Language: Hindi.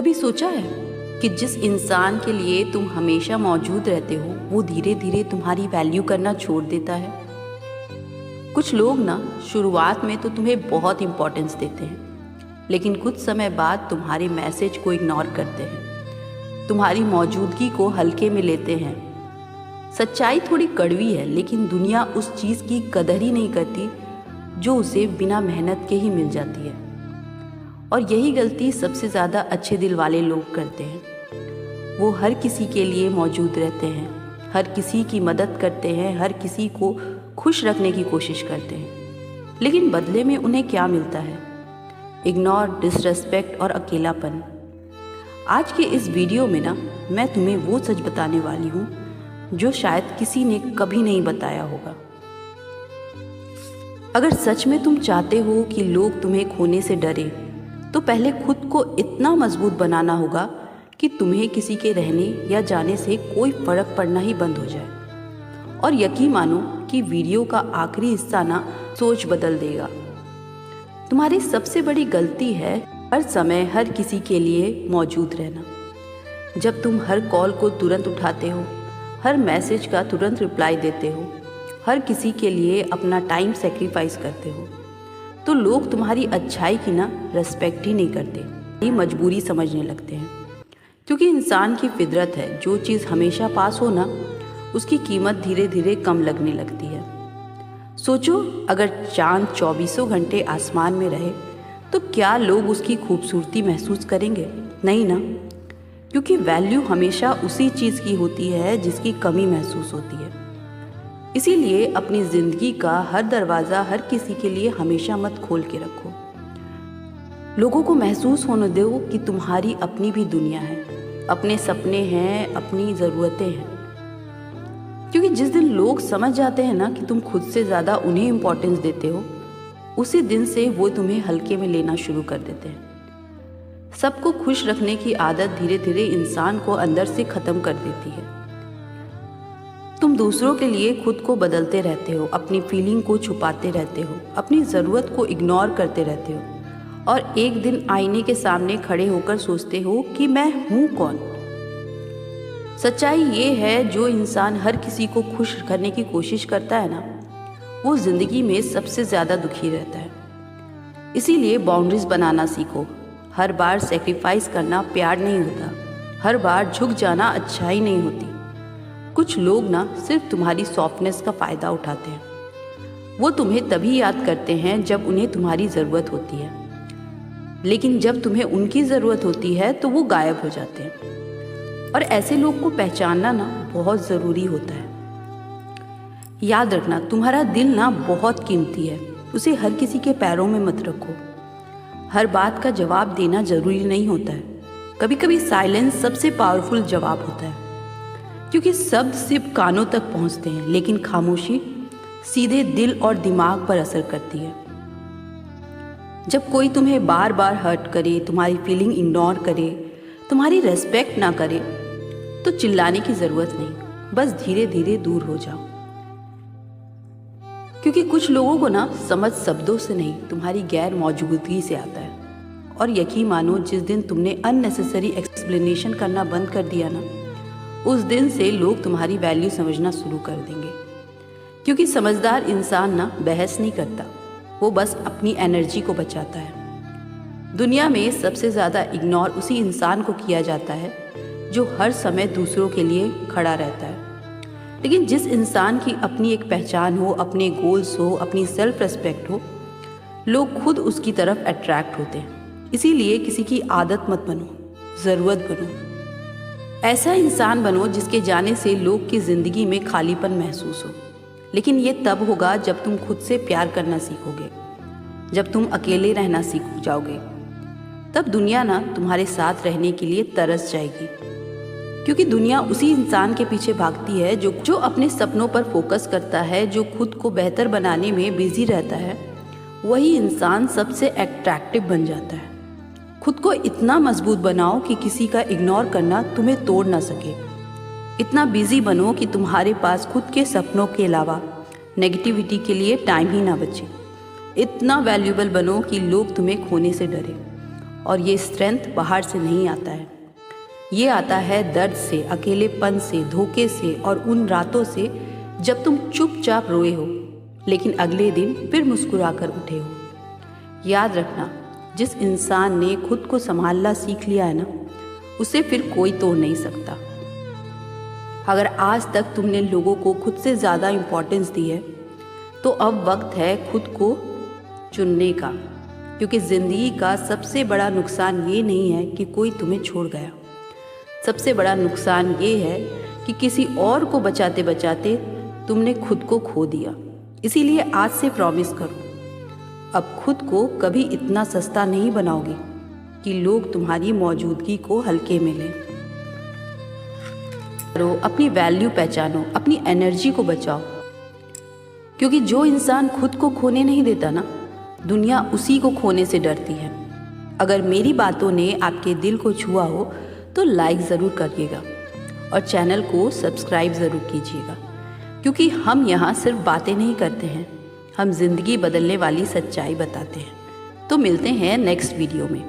कभी सोचा है कि जिस इंसान के लिए तुम हमेशा मौजूद रहते हो वो धीरे धीरे तुम्हारी वैल्यू करना छोड़ देता है। कुछ लोग ना शुरुआत में तो तुम्हें बहुत इम्पोर्टेंस देते हैं, लेकिन कुछ समय बाद तुम्हारे मैसेज को इग्नोर करते हैं, तुम्हारी मौजूदगी को हल्के में लेते हैं। सच्चाई थोड़ी कड़वी है, लेकिन दुनिया उस चीज़ की कदर ही नहीं करती जो उसे बिना मेहनत के ही मिल जाती है। और यही गलती सबसे ज़्यादा अच्छे दिल वाले लोग करते हैं। वो हर किसी के लिए मौजूद रहते हैं, हर किसी की मदद करते हैं, हर किसी को खुश रखने की कोशिश करते हैं, लेकिन बदले में उन्हें क्या मिलता है? इग्नोर, डिसरेस्पेक्ट और अकेलापन। आज के इस वीडियो में ना मैं तुम्हें वो सच बताने वाली हूँ जो शायद किसी ने कभी नहीं बताया होगा। अगर सच में तुम चाहते हो कि लोग तुम्हें खोने से डरे, तो पहले खुद को इतना मजबूत बनाना होगा कि तुम्हें किसी के रहने या जाने से कोई फर्क पड़ना ही बंद हो जाए। और यकीन मानो कि वीडियो का आखिरी हिस्सा ना सोच बदल देगा। तुम्हारी सबसे बड़ी गलती है हर समय हर किसी के लिए मौजूद रहना। जब तुम हर कॉल को तुरंत उठाते हो, हर मैसेज का तुरंत रिप्लाई देते हो, हर किसी के लिए अपना टाइम सेक्रीफाइस करते हो, तो लोग तुम्हारी अच्छाई की ना रिस्पेक्ट ही नहीं करते, ये मजबूरी समझने लगते हैं। क्योंकि इंसान की फितरत है, जो चीज़ हमेशा पास हो ना, उसकी कीमत धीरे धीरे कम लगने लगती है। सोचो, अगर चांद 24 घंटे आसमान में रहे तो क्या लोग उसकी खूबसूरती महसूस करेंगे? नहीं ना, क्योंकि वैल्यू हमेशा उसी चीज़ की होती है जिसकी कमी महसूस होती है। इसीलिए अपनी ज़िंदगी का हर दरवाज़ा हर किसी के लिए हमेशा मत खोल के रखो। लोगों को महसूस होने दो कि तुम्हारी अपनी भी दुनिया है, अपने सपने हैं, अपनी ज़रूरतें हैं। क्योंकि जिस दिन लोग समझ जाते हैं ना कि तुम खुद से ज़्यादा उन्हें इम्पोर्टेंस देते हो, उसी दिन से वो तुम्हें हल्के में लेना शुरू कर देते हैं। सबको खुश रखने की आदत धीरे धीरे इंसान को अंदर से ख़त्म कर देती है। तुम दूसरों के लिए खुद को बदलते रहते हो, अपनी फीलिंग को छुपाते रहते हो, अपनी ज़रूरत को इग्नोर करते रहते हो, और एक दिन आईने के सामने खड़े होकर सोचते हो कि मैं हूँ कौन। सच्चाई ये है, जो इंसान हर किसी को खुश करने की कोशिश करता है ना, वो ज़िंदगी में सबसे ज़्यादा दुखी रहता है। इसीलिए बाउंड्रीज बनाना सीखो। हर बार सेक्रीफाइस करना प्यार नहीं होता, हर बार झुक जाना अच्छाई नहीं होती। कुछ लोग ना सिर्फ तुम्हारी सॉफ्टनेस का फ़ायदा उठाते हैं। वो तुम्हें तभी याद करते हैं जब उन्हें तुम्हारी ज़रूरत होती है, लेकिन जब तुम्हें उनकी ज़रूरत होती है तो वो गायब हो जाते हैं। और ऐसे लोग को पहचानना ना बहुत ज़रूरी होता है। याद रखना, तुम्हारा दिल ना बहुत कीमती है, उसे हर किसी के पैरों में मत रखो। हर बात का जवाब देना ज़रूरी नहीं होता है। कभी कभी साइलेंस सबसे पावरफुल जवाब होता है, क्योंकि शब्द सिर्फ कानों तक पहुंचते हैं, लेकिन खामोशी सीधे दिल और दिमाग पर असर करती है। जब कोई तुम्हें बार बार हर्ट करे, तुम्हारी फीलिंग इग्नोर करे, तुम्हारी रेस्पेक्ट ना करे, तो चिल्लाने की ज़रूरत नहीं, बस धीरे धीरे दूर हो जाओ। क्योंकि कुछ लोगों को ना समझ शब्दों से नहीं, तुम्हारी गैर मौजूदगी से आता है। और यकीन मानो, जिस दिन तुमने अननेसेसरी एक्सप्लेनेशन करना बंद कर दिया ना, उस दिन से लोग तुम्हारी वैल्यू समझना शुरू कर देंगे। क्योंकि समझदार इंसान ना बहस नहीं करता, वो बस अपनी एनर्जी को बचाता है। दुनिया में सबसे ज़्यादा इग्नोर उसी इंसान को किया जाता है जो हर समय दूसरों के लिए खड़ा रहता है। लेकिन जिस इंसान की अपनी एक पहचान हो, अपने गोल्स हो, अपनी सेल्फ रिस्पेक्ट हो, लोग खुद उसकी तरफ अट्रैक्ट होते हैं। इसीलिए किसी की आदत मत बनो, ज़रूरत बनो। ऐसा इंसान बनो जिसके जाने से लोग की ज़िंदगी में खालीपन महसूस हो। लेकिन ये तब होगा जब तुम खुद से प्यार करना सीखोगे, जब तुम अकेले रहना सीख जाओगे। तब दुनिया ना तुम्हारे साथ रहने के लिए तरस जाएगी। क्योंकि दुनिया उसी इंसान के पीछे भागती है जो अपने सपनों पर फोकस करता है, जो खुद को बेहतर बनाने में बिजी रहता है। वही इंसान सबसे अट्रैक्टिव बन जाता है। खुद को इतना मजबूत बनाओ कि किसी का इग्नोर करना तुम्हें तोड़ ना सके। इतना बिजी बनो कि तुम्हारे पास खुद के सपनों के अलावा नेगेटिविटी के लिए टाइम ही ना बचे। इतना वैल्यूबल बनो कि लोग तुम्हें खोने से डरे। और ये स्ट्रेंथ बाहर से नहीं आता है, ये आता है दर्द से, अकेलेपन से, धोखे से और उन रातों से जब तुम चुपचाप रोए हो लेकिन अगले दिन फिर मुस्कुरा कर उठे हो। याद रखना, जिस इंसान ने खुद को संभालना सीख लिया है ना, उसे फिर कोई तोड़ नहीं सकता। अगर आज तक तुमने लोगों को खुद से ज़्यादा इम्पोर्टेंस दी है तो अब वक्त है खुद को चुनने का, क्योंकि ज़िंदगी का सबसे बड़ा नुकसान ये नहीं है कि कोई तुम्हें छोड़ गया, सबसे बड़ा नुकसान ये है कि किसी और को बचाते बचाते तुमने खुद को खो दिया। इसीलिए आज से प्रॉमिस करो, अब खुद को कभी इतना सस्ता नहीं बनाओगे कि लोग तुम्हारी मौजूदगी को हल्के में लें। अपनी वैल्यू पहचानो, अपनी एनर्जी को बचाओ, क्योंकि जो इंसान खुद को खोने नहीं देता ना, दुनिया उसी को खोने से डरती है। अगर मेरी बातों ने आपके दिल को छुआ हो तो लाइक ज़रूर करिएगा और चैनल को सब्सक्राइब ज़रूर कीजिएगा, क्योंकि हम यहाँ सिर्फ बातें नहीं करते हैं, हम ज़िंदगी बदलने वाली सच्चाई बताते हैं। तो मिलते हैं नेक्स्ट वीडियो में।